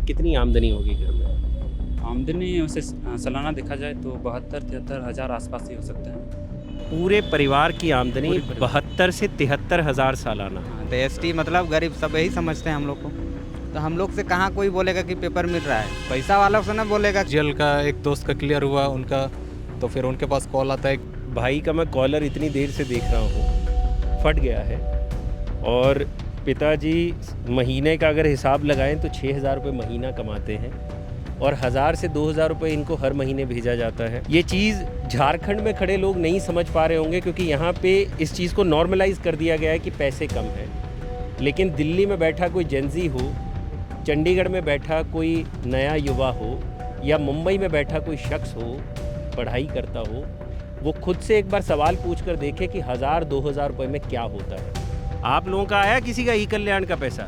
कितनी आमदनी होगी घर में? आमदनी वैसे सालाना देखा जाए तो 72-73 हज़ार आसपास ही हो सकते हैं। पूरे परिवार की आमदनी पूरे परिवार। 72 से 73 हज़ार सालाना। तो एसटी मतलब गरीब सब यही समझते हैं हम लोग को। तो हम लोग से कहाँ कोई बोलेगा कि पेपर मिल रहा है, पैसा वालों से ना बोलेगा। जेल का एक दोस्त का क्लियर हुआ उनका, तो फिर उनके पास कॉल आता है। भाई का मैं कॉलर इतनी देर से देख रहा हूँ, फट गया है। और पिताजी महीने का अगर हिसाब लगाएं तो 6,000 रुपये महीना कमाते हैं और 1,000 से 2,000 रुपये इनको हर महीने भेजा जाता है। ये चीज़ झारखंड में खड़े लोग नहीं समझ पा रहे होंगे, क्योंकि यहाँ पे इस चीज़ को नॉर्मलाइज कर दिया गया है कि पैसे कम हैं। लेकिन दिल्ली में बैठा कोई जेंजी हो, चंडीगढ़ में बैठा कोई नया युवा हो, या मुंबई में बैठा कोई शख्स हो, पढ़ाई करता हो, वो खुद से एक बार सवाल पूछ कर देखे कि 1,000-2,000 रुपये में क्या होता है। आप लोगों का आया किसी का ई कल्याण का पैसा?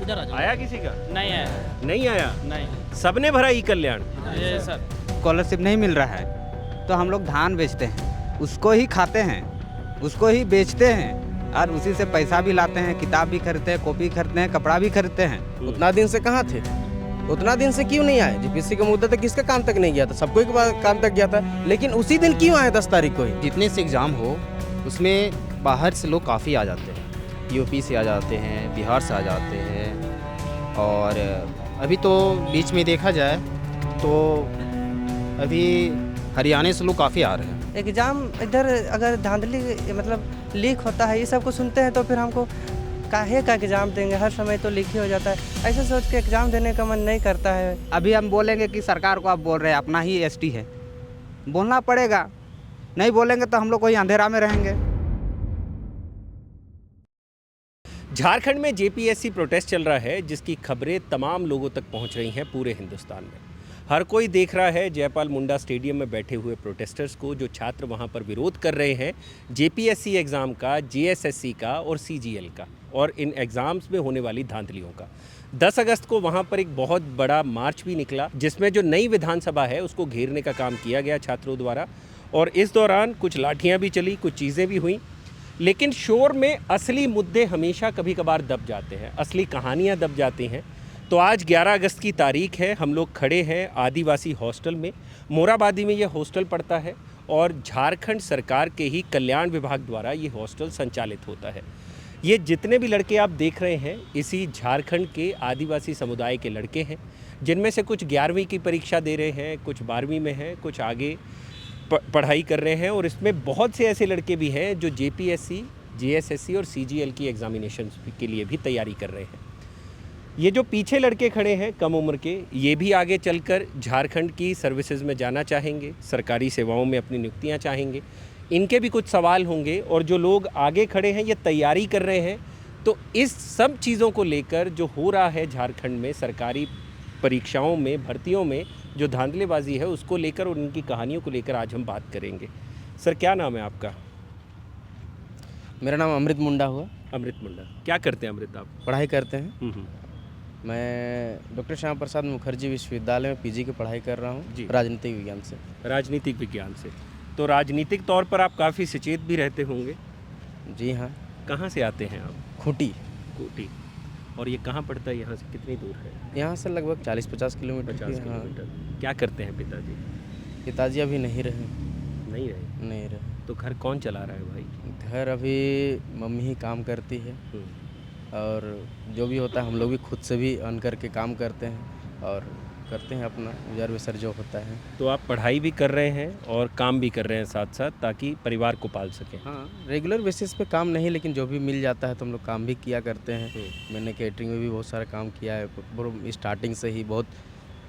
इधर आ जाओ। आया किसी का? नहीं है, नहीं आया। नहीं सबने भरा ई कल्याण? ये सर स्कॉलरशिप नहीं मिल रहा है तो हम लोग धान बेचते हैं, उसको ही खाते हैं, उसको ही बेचते हैं और उसी से पैसा भी लाते हैं, किताब भी खरीदते हैं, कॉपी खरीदते हैं, कपड़ा भी खरीदते हैं। उतना दिन से कहाँ थे? उतना दिन से क्यों नहीं आए? जीपीएससी का मुद्दा तो किसका काम तक नहीं गया था? सबको ही काम तक गया था, लेकिन उसी दिन क्यों आए 10 तारीख को ही? जितने से एग्ज़ाम हो उसमें बाहर से लोग काफ़ी आ जाते हैं, यूपी से आ जाते हैं, बिहार से आ जाते हैं। और अभी तो बीच में देखा जाए तो अभी हरियाणा से लोग काफ़ी आ रहे हैं। एग्ज़ाम इधर अगर धांधली मतलब लीक होता है, ये सब को सुनते हैं तो फिर हमको काहे का एग्ज़ाम देंगे, हर समय तो लीक ही हो जाता है। ऐसे सोच के एग्ज़ाम देने का मन नहीं करता है। अभी हम बोलेंगे कि सरकार को आप बोल रहे हैं, अपना ही एसटी है, बोलना पड़ेगा। नहीं बोलेंगे तो हम लोग वही अंधेरा में रहेंगे। झारखंड में जेपीएससी प्रोटेस्ट चल रहा है, जिसकी खबरें तमाम लोगों तक पहुंच रही हैं पूरे हिंदुस्तान में। हर कोई देख रहा है जयपाल मुंडा स्टेडियम में बैठे हुए प्रोटेस्टर्स को, जो छात्र वहां पर विरोध कर रहे हैं जेपीएससी एग्ज़ाम का, जेएसएससी का और सीजीएल का, और इन एग्ज़ाम्स में होने वाली धांधलियों का। 10 अगस्त को वहां पर एक बहुत बड़ा मार्च भी निकला, जिसमें जो नई विधानसभा है उसको घेरने का काम किया गया छात्रों द्वारा। और इस दौरान कुछ लाठियाँ भी चली, कुछ चीज़ें भी हुई। लेकिन शोर में असली मुद्दे हमेशा कभी कभार दब जाते हैं, असली कहानियाँ दब जाती हैं। तो आज 11 अगस्त की तारीख है, हम लोग खड़े हैं आदिवासी हॉस्टल में। मोराबादी में ये हॉस्टल पड़ता है और झारखंड सरकार के ही कल्याण विभाग द्वारा ये हॉस्टल संचालित होता है। ये जितने भी लड़के आप देख रहे हैं, इसी झारखंड के आदिवासी समुदाय के लड़के हैं, जिनमें से कुछ 11वीं की परीक्षा दे रहे हैं, कुछ 12वीं में हैं, कुछ आगे पढ़ाई कर रहे हैं। और इसमें बहुत से ऐसे लड़के भी हैं जो जेपीएससी, जेएसएससी और सीजीएल की एग्जामिनेशन के लिए भी तैयारी कर रहे हैं। ये जो पीछे लड़के खड़े हैं कम उम्र के, ये भी आगे चलकर झारखंड की सर्विसेज में जाना चाहेंगे, सरकारी सेवाओं में अपनी नियुक्तियां चाहेंगे। इनके भी कुछ सवाल होंगे। और जो लोग आगे खड़े हैं ये तैयारी कर रहे हैं। तो इस सब चीज़ों को लेकर जो हो रहा है झारखंड में सरकारी परीक्षाओं में, भर्तियों में जो धांधलेबाजी है, उसको लेकर और उनकी कहानियों को लेकर आज हम बात करेंगे। सर, क्या नाम है आपका? मेरा नाम अमृत मुंडा हुआ। अमृत मुंडा। क्या करते हैं अमृत आप? पढ़ाई करते हैं। मैं डॉक्टर श्यामा प्रसाद मुखर्जी विश्वविद्यालय में पीजी की पढ़ाई कर रहा हूँ, राजनीतिक विज्ञान से। राजनीतिक विज्ञान से। तो राजनीतिक तौर पर आप काफ़ी सचेत भी रहते होंगे। जी हाँ। कहाँ से आते हैं आप? खूंटी। खूंटी। और ये कहाँ पड़ता है, यहाँ से कितनी दूर है? यहाँ से लगभग 40-50 किलोमीटर। 50 किलोमीटर। क्या करते हैं पिताजी? पिताजी अभी नहीं रहे। नहीं रहे? नहीं रहे। तो घर कौन चला रहा है भाई? घर अभी मम्मी ही काम करती है, और जो भी होता है हम लोग भी खुद से भी अर्न करके काम करते हैं और करते हैं अपना गुजर बसर जो होता है। तो आप पढ़ाई भी कर रहे हैं और काम भी कर रहे हैं साथ साथ, ताकि परिवार को पाल सकें? हाँ, रेगुलर बेसिस पे काम नहीं, लेकिन जो भी मिल जाता है तो हम लोग काम भी किया करते हैं। मैंने कैटरिंग में भी बहुत सारा काम किया है, स्टार्टिंग से ही बहुत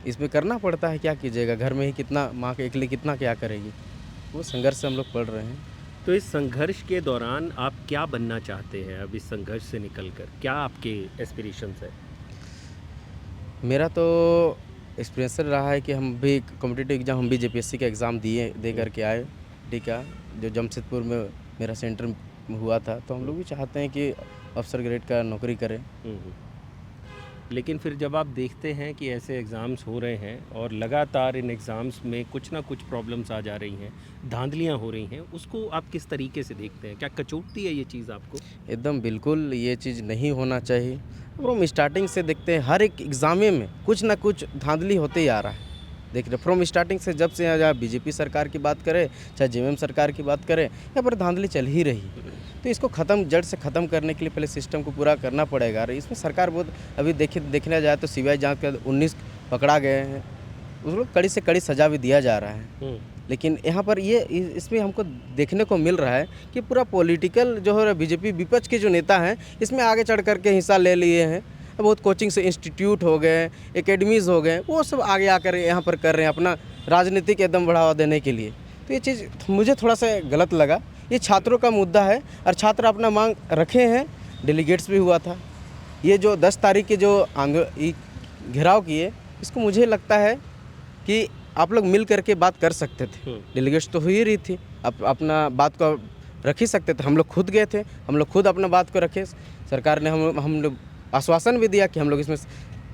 इसमें करना पड़ता है। क्या कीजिएगा, घर में ही कितना, माँ के अकेले कितना क्या करेगी, वो संघर्ष से हम लोग पढ़ रहे हैं। तो इस संघर्ष के दौरान आप क्या बनना चाहते हैं? अब इस संघर्ष से निकलकर क्या आपके एस्पिरेशंस है? मेरा तो एक्सपीरियंस रहा है कि हम भी कॉम्पिटिटिव एग्ज़ाम, हम भी जेपीएससी का एग्ज़ाम दे करके आए। ठीक है, जो जमशेदपुर में मेरा सेंटर हुआ था, तो हम लोग भी चाहते हैं कि अफसर ग्रेड का नौकरी करें। लेकिन फिर जब आप देखते हैं कि ऐसे एग्ज़ाम्स हो रहे हैं और लगातार इन एग्ज़ाम्स में कुछ ना कुछ प्रॉब्लम्स आ जा रही हैं, धांधलियाँ हो रही हैं, उसको आप किस तरीके से देखते हैं? क्या कचोटती है ये चीज़ आपको? एकदम बिल्कुल, ये चीज़ नहीं होना चाहिए। फ्रॉम स्टार्टिंग से देखते हैं हर एक एग्ज़ाम में कुछ ना कुछ धांधली होते ही आ रहा है। देख रहे फ्रॉम स्टार्टिंग से, जब से यहाँ बीजेपी सरकार की बात करें चाहे जेएमएम सरकार की बात करें, यहाँ पर धांधली चल ही रही है। तो इसको जड़ से ख़त्म करने के लिए पहले सिस्टम को पूरा करना पड़ेगा। और इसमें सरकार बहुत अभी देखने जाए तो सीबीआई जांच के 19 पकड़ा गए हैं, उसको कड़ी से कड़ी सज़ा भी दिया जा रहा है। लेकिन यहाँ पर इसमें हमको देखने को मिल रहा है कि पूरा पॉलिटिकल जो है बीजेपी विपक्ष के जो नेता हैं इसमें आगे चढ़ करके हिस्सा ले लिए हैं। बहुत कोचिंग से इंस्टीट्यूट हो गए, एकेडमीज़ हो गए, वो सब आगे आकर यहाँ पर कर रहे हैं अपना राजनीतिक एकदम बढ़ावा देने के लिए। तो ये चीज़ मुझे थोड़ा सा गलत लगा। ये छात्रों का मुद्दा है और छात्र अपना मांग रखे हैं, डेलीगेट्स भी हुआ था। ये जो 10 तारीख के जो घेराव किए, इसको मुझे लगता है कि आप लोग मिल करके बात कर सकते थे। डेलीगेट्स तो हो ही रही थी, अपना बात को रख ही सकते थे। हम लोग खुद गए थे, हम लोग खुद अपना बात को रखे। सरकार ने हम लोग आश्वासन भी दिया कि हम लोग इसमें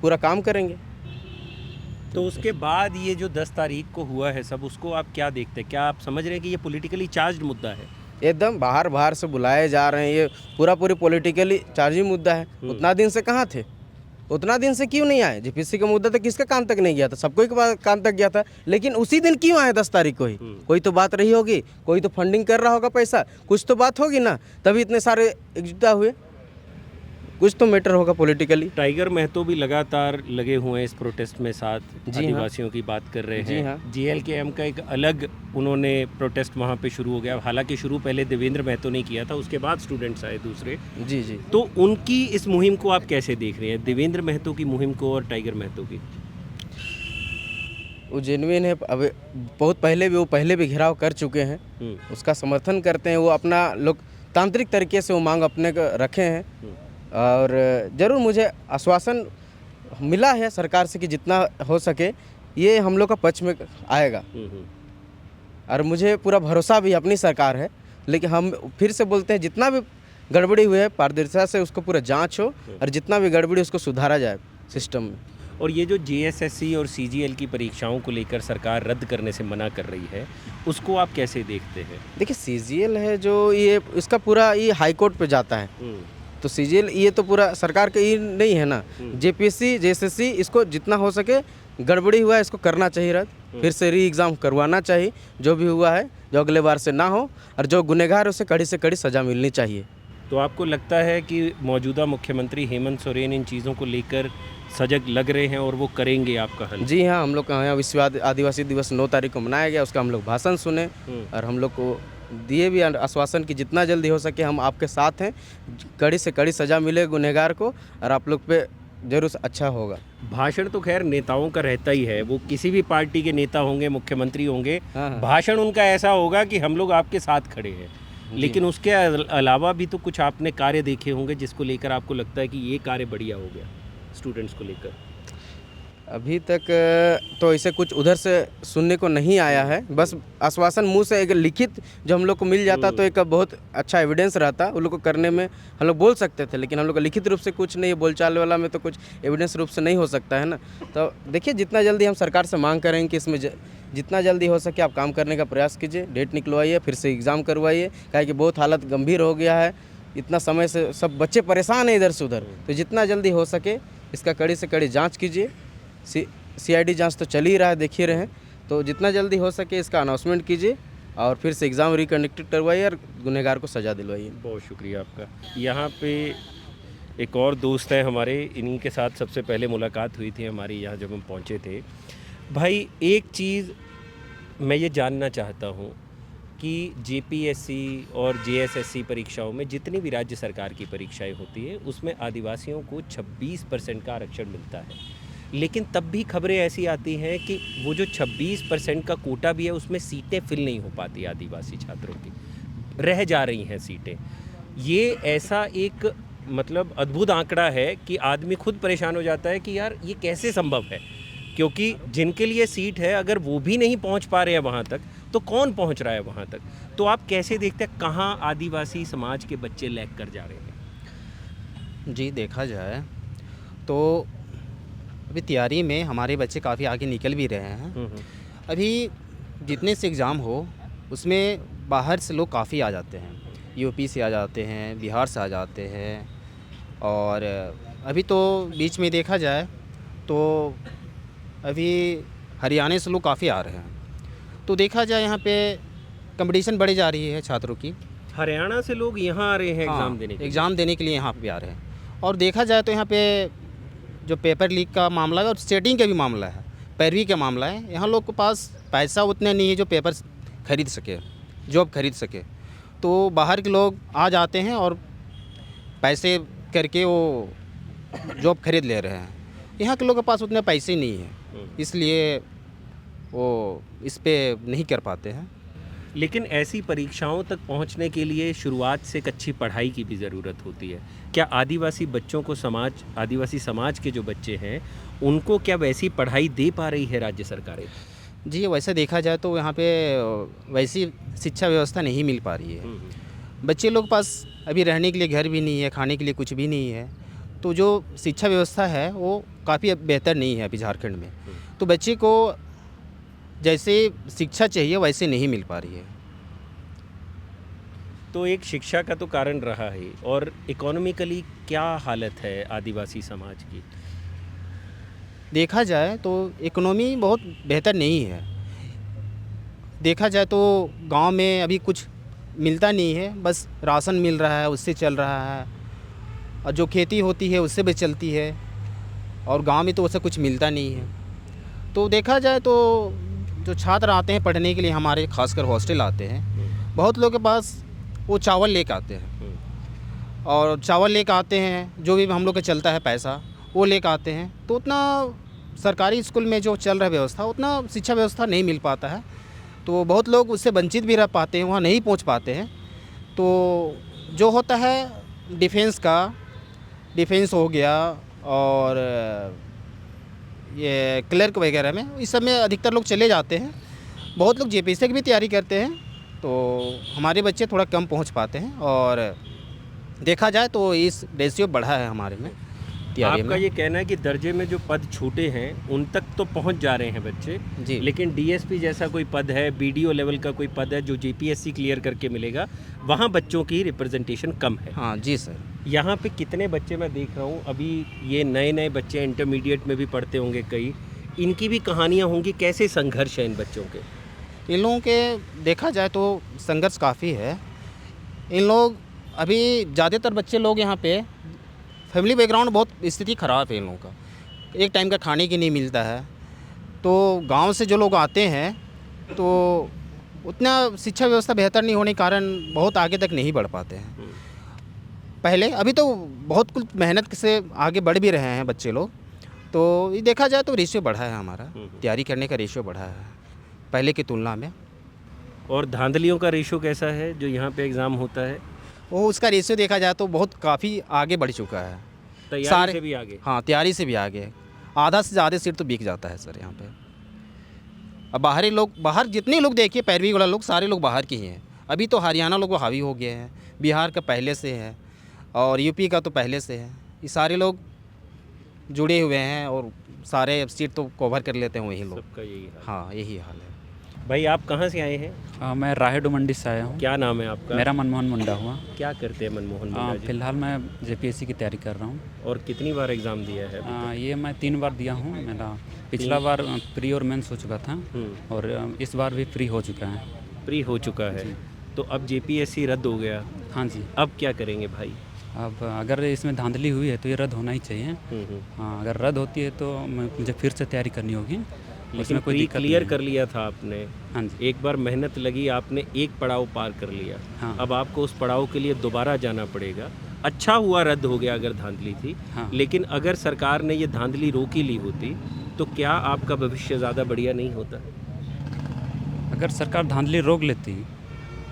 पूरा काम करेंगे। तो उसके बाद ये जो 10 तारीख को हुआ है सब, उसको आप क्या देखते हैं? क्या आप समझ रहे हैं कि ये पॉलिटिकली चार्ज्ड मुद्दा है? एकदम बाहर से बुलाए जा रहे हैं, ये पूरी पॉलिटिकली चार्जिंग मुद्दा है। उतना दिन से कहाँ थे? उतना दिन से क्यों नहीं आए? जेपीएससी का मुद्दा तो किसका कान तक नहीं गया था? सबको के कान तक गया था, लेकिन उसी दिन क्यों आए 10 तारीख को ही? कोई तो बात रही होगी, कोई तो फंडिंग कर रहा होगा पैसा, कुछ तो बात होगी ना, तभी इतने सारे एकजुटता हुए। कुछ तो मैटर होगा पॉलिटिकली। टाइगर महतो भी लगातार लगे हुए हैं इस प्रोटेस्ट में, साथ आदिवासियों की बात कर रहे हैं। जी हाँ। जेएलकेएम का एक अलग उन्होंने प्रोटेस्ट वहाँ पे शुरू हो गया। हालांकि शुरू पहले देवेंद्र महतो ने किया था, उसके बाद स्टूडेंट्स आए दूसरे। जी। तो उनकी इस मुहिम को आप कैसे देख रहे हैं, देवेंद्र महतो की मुहिम को और टाइगर महतो की? वो जेन्युइन है। अब बहुत पहले भी घेराव कर चुके हैं, उसका समर्थन करते हैं। वो अपना लोकतांत्रिक तरीके से वो मांग अपने को रखे हैं। और ज़रूर मुझे आश्वासन मिला है सरकार से कि जितना हो सके ये हम लोग का पक्ष में आएगा। और मुझे पूरा भरोसा भी अपनी सरकार है। लेकिन हम फिर से बोलते हैं, जितना भी गड़बड़ी हुई है पारदर्शिता से उसको पूरा जांच हो, और जितना भी गड़बड़ी उसको सुधारा जाए सिस्टम में। और ये जो जेएसएससी और सीजीएल की परीक्षाओं को लेकर सरकार रद्द करने से मना कर रही है, उसको आप कैसे देखते हैं? देखिए, सीजीएल है जो ये इसका पूरा ये हाई कोर्ट पे जाता है। तो सीजीएल ये तो पूरा सरकार का ये नहीं है ना। जेपीएससी जेएसएससी इसको जितना हो सके गड़बड़ी हुआ है इसको करना चाहिए रद्द, फिर से री एग्ज़ाम करवाना चाहिए। जो भी हुआ है जो अगले बार से ना हो, और जो गुनहगार उसे कड़ी से कड़ी सज़ा मिलनी चाहिए। तो आपको लगता है कि मौजूदा मुख्यमंत्री हेमंत सोरेन इन चीज़ों को लेकर सजग लग रहे हैं और वो करेंगे आपका हल? जी हाँ, हम लोग का यहाँ विश्व आदिवासी दिवस 9 तारीख को मनाया गया, उसका हम लोग भाषण सुने और हम लोग को दिए भी आश्वासन कि जितना जल्दी हो सके हम आपके साथ हैं, कड़ी से कड़ी सज़ा मिले गुनहगार को, और आप लोग पे जरूर अच्छा होगा। भाषण तो खैर नेताओं का रहता ही है, वो किसी भी पार्टी के नेता होंगे, मुख्यमंत्री होंगे, हाँ। भाषण उनका ऐसा होगा कि हम लोग आपके साथ खड़े हैं। लेकिन उसके अलावा भी तो कुछ आपने कार्य देखे होंगे जिसको लेकर आपको लगता है कि ये कार्य बढ़िया हो गया स्टूडेंट्स को लेकर? अभी तक तो ऐसे कुछ उधर से सुनने को नहीं आया है। बस आश्वासन मुंह से एक लिखित जो हम लोग को मिल जाता तो एक बहुत अच्छा एविडेंस रहता, उन लोग को करने में हम लोग बोल सकते थे। लेकिन हम लोग को लिखित रूप से कुछ नहीं, बोलचाल वाला में तो कुछ एविडेंस रूप से नहीं हो सकता है ना। तो देखिए, जितना जल्दी हम सरकार से मांग करेंगे कि इसमें जितना जल्दी हो सके आप काम करने का प्रयास कीजिए, डेट निकलवाइए, फिर से एग्ज़ाम करवाइए। काहे कि बहुत हालत गंभीर हो गया है, इतना समय से सब बच्चे परेशान हैं इधर से उधर। तो जितना जल्दी हो सके इसका कड़ी से कड़ी जाँच कीजिए। सीआईडी जांच तो चल ही रहा है, देख ही रहे हैं। तो जितना जल्दी हो सके इसका अनाउंसमेंट कीजिए और फिर से एग्ज़ाम रिकंडक्टेड करवाइए और गुनहगार को सज़ा दिलवाइए। बहुत शुक्रिया आपका। यहाँ पे एक और दोस्त है हमारे, इन्हीं के साथ सबसे पहले मुलाकात हुई थी हमारी यहाँ जब हम पहुँचे थे। भाई, एक चीज़ मैं ये जानना चाहता हूँ कि जेपीएससी और जेएसएससी परीक्षाओं में जितनी भी राज्य सरकार की परीक्षाएं होती है उसमें आदिवासियों को 26% का आरक्षण मिलता है। लेकिन तब भी खबरें ऐसी आती हैं कि वो जो 26% का कोटा भी है उसमें सीटें फिल नहीं हो पाती, आदिवासी छात्रों की रह जा रही हैं सीटें। ये ऐसा एक मतलब अद्भुत आंकड़ा है कि आदमी खुद परेशान हो जाता है कि यार ये कैसे संभव है, क्योंकि जिनके लिए सीट है अगर वो भी नहीं पहुंच पा रहे हैं वहाँ तक तो कौन पहुंच रहा है वहाँ तक? तो आप कैसे देखते हैं कहाँ आदिवासी समाज के बच्चे लैग कर जा रहे हैं? जी, देखा जाए तो अभी तैयारी में हमारे बच्चे काफ़ी आगे निकल भी रहे हैं। अभी जितने से एग्ज़ाम हो उसमें बाहर से लोग काफ़ी आ जाते हैं, यूपी से आ जाते हैं, बिहार से आ जाते हैं, और अभी तो बीच में देखा जाए तो अभी हरियाणा से लोग काफ़ी आ रहे हैं, तो देखा जाए यहाँ पे कंपटीशन बढ़ी जा रही है छात्रों की। हरियाणा से लोग यहाँ आ रहे हैं एग्ज़ाम देने के लिए। एग्ज़ाम देने के लिए यहाँ पे आ रहे हैं। और देखा जाए तो यहाँ पे जो पेपर लीक का मामला है और सेटिंग का भी मामला है, पैरवी का मामला है, यहाँ लोग के पास पैसा उतना नहीं है जो पेपर खरीद सके, जॉब खरीद सके। तो बाहर के लोग आ जाते हैं और पैसे करके वो जॉब खरीद ले रहे हैं। यहाँ के लोग के पास उतने पैसे नहीं है, इसलिए वो इस पे नहीं कर पाते हैं। लेकिन ऐसी परीक्षाओं तक पहुंचने के लिए शुरुआत से एक अच्छी पढ़ाई की भी ज़रूरत होती है। क्या आदिवासी बच्चों को आदिवासी समाज के जो बच्चे हैं उनको क्या वैसी पढ़ाई दे पा रही है राज्य सरकारें? जी, वैसे देखा जाए तो यहाँ पे वैसी शिक्षा व्यवस्था नहीं मिल पा रही है। बच्चे लोग पास अभी रहने के लिए घर भी नहीं है, खाने के लिए कुछ भी नहीं है। तो जो शिक्षा व्यवस्था है वो काफ़ी बेहतर नहीं है अभी झारखंड में। तो बच्चे को जैसे शिक्षा चाहिए वैसे नहीं मिल पा रही है। तो एक शिक्षा का तो कारण रहा है, और इकोनॉमिकली क्या हालत है आदिवासी समाज की? देखा जाए तो इकोनॉमी बहुत बेहतर नहीं है। देखा जाए तो गांव में अभी कुछ मिलता नहीं है, बस राशन मिल रहा है, उससे चल रहा है, और जो खेती होती है उससे भी चलती है, और गांव में तो उससे कुछ मिलता नहीं है। तो देखा जाए तो जो छात्र आते हैं पढ़ने के लिए, हमारे खासकर हॉस्टल आते हैं, बहुत लोगों के पास वो चावल लेकर आते हैं, और चावल लेकर आते हैं, जो भी हम लोग का चलता है पैसा वो लेकर आते हैं। तो उतना सरकारी स्कूल में जो चल रहा है व्यवस्था, उतना शिक्षा व्यवस्था नहीं मिल पाता है। तो बहुत लोग उससे वंचित भी रह पाते हैं, वहाँ नहीं पहुँच पाते हैं। तो जो होता है डिफेंस हो गया, और ये क्लर्क वगैरह में, इस सब में अधिकतर लोग चले जाते हैं। बहुत लोग जेपीएससी की भी तैयारी करते हैं, तो हमारे बच्चे थोड़ा कम पहुंच पाते हैं। और देखा जाए तो इस रेशियो बढ़ा है हमारे में तैयारी आपका में। ये कहना है कि दर्जे में जो पद छूटे हैं उन तक तो पहुंच जा रहे हैं बच्चे जी। लेकिन डीएसपी जैसा कोई पद है, बीडीओ लेवल का कोई पद है जो जेपीएससी क्लियर करके मिलेगा, वहाँ बच्चों की रिप्रेजेंटेशन कम है। हाँ जी सर। यहाँ पे कितने बच्चे मैं देख रहा हूँ, अभी ये नए बच्चे इंटरमीडिएट में भी पढ़ते होंगे कई, इनकी भी कहानियाँ होंगी, कैसे संघर्ष है इन बच्चों के? इन लोगों के देखा जाए तो संघर्ष काफ़ी है। इन लोग अभी ज़्यादातर बच्चे लोग यहाँ पे फैमिली बैकग्राउंड बहुत स्थिति ख़राब है इन लोगों का, एक टाइम का खाने की नहीं मिलता है। तो गांव से जो लोग आते हैं तो उतना शिक्षा व्यवस्था बेहतर नहीं होने के कारण बहुत आगे तक नहीं बढ़ पाते हैं। पहले अभी तो बहुत कुछ मेहनत से आगे बढ़ भी रहे हैं बच्चे लोग। तो ये देखा जाए तो रेशियो बढ़ा है हमारा, तैयारी करने का रेशियो बढ़ा है पहले की तुलना में। और धांधलियों का रेशो कैसा है जो यहाँ पे एग्ज़ाम होता है? वो उसका रेशियो देखा जाए तो बहुत काफ़ी आगे बढ़ चुका है, तैयारी से भी आगे? हाँ, तैयारी से भी आगे। आधा से ज़्यादा सीट तो बिक जाता है सर यहाँ पे। अब बाहर जितने लोग देखिए पैरवी वाला लोग, सारे लोग बाहर के ही हैं। अभी तो हरियाणा लोग हावी हो गए हैं, बिहार का पहले से है, और यूपी का तो पहले से है। ये सारे लोग जुड़े हुए हैं और सारे सीट तो कवर कर लेते हैं वही लोग। सबका यही हाल। हाँ, यही हाल है। भाई आप कहाँ से आए हैं? मैं राहेडो मंडी से आया हूँ। क्या नाम है आपका? मेरा मनमोहन मुंडा हुआ। क्या करते हैं मनमोहन मुंडा जी? फिलहाल मैं जेपीएससी की तैयारी कर रहा हूँ। और कितनी बार एग्ज़ाम दिया है अभी तक? ये मैं 3 बार दिया हूँ। मेरा पिछला बार प्री और मेंस हो चुका था, और इस बार भी प्री हो चुका है। प्री हो चुका है, तो अब जेपीएससी रद्द हो गया, हाँ जी। अब क्या करेंगे भाई? अब अगर इसमें धांधली हुई है तो ये रद्द होना ही चाहिए। हाँ, अगर रद्द होती है तो मुझे फिर से तैयारी करनी होगी। लेकिन कोई प्री दिक्कत क्लियर नहीं कर लिया था आपने, हाँ जी। एक बार मेहनत लगी, आपने एक पड़ाव पार कर लिया। हाँ। अब आपको उस पड़ाव के लिए दोबारा जाना पड़ेगा। अच्छा हुआ रद्द हो गया अगर धांधली थी, हाँ। लेकिन अगर सरकार ने ये धांधली रोक ही ली होती तो क्या आपका भविष्य ज़्यादा बढ़िया नहीं होता? अगर सरकार धांधली रोक लेती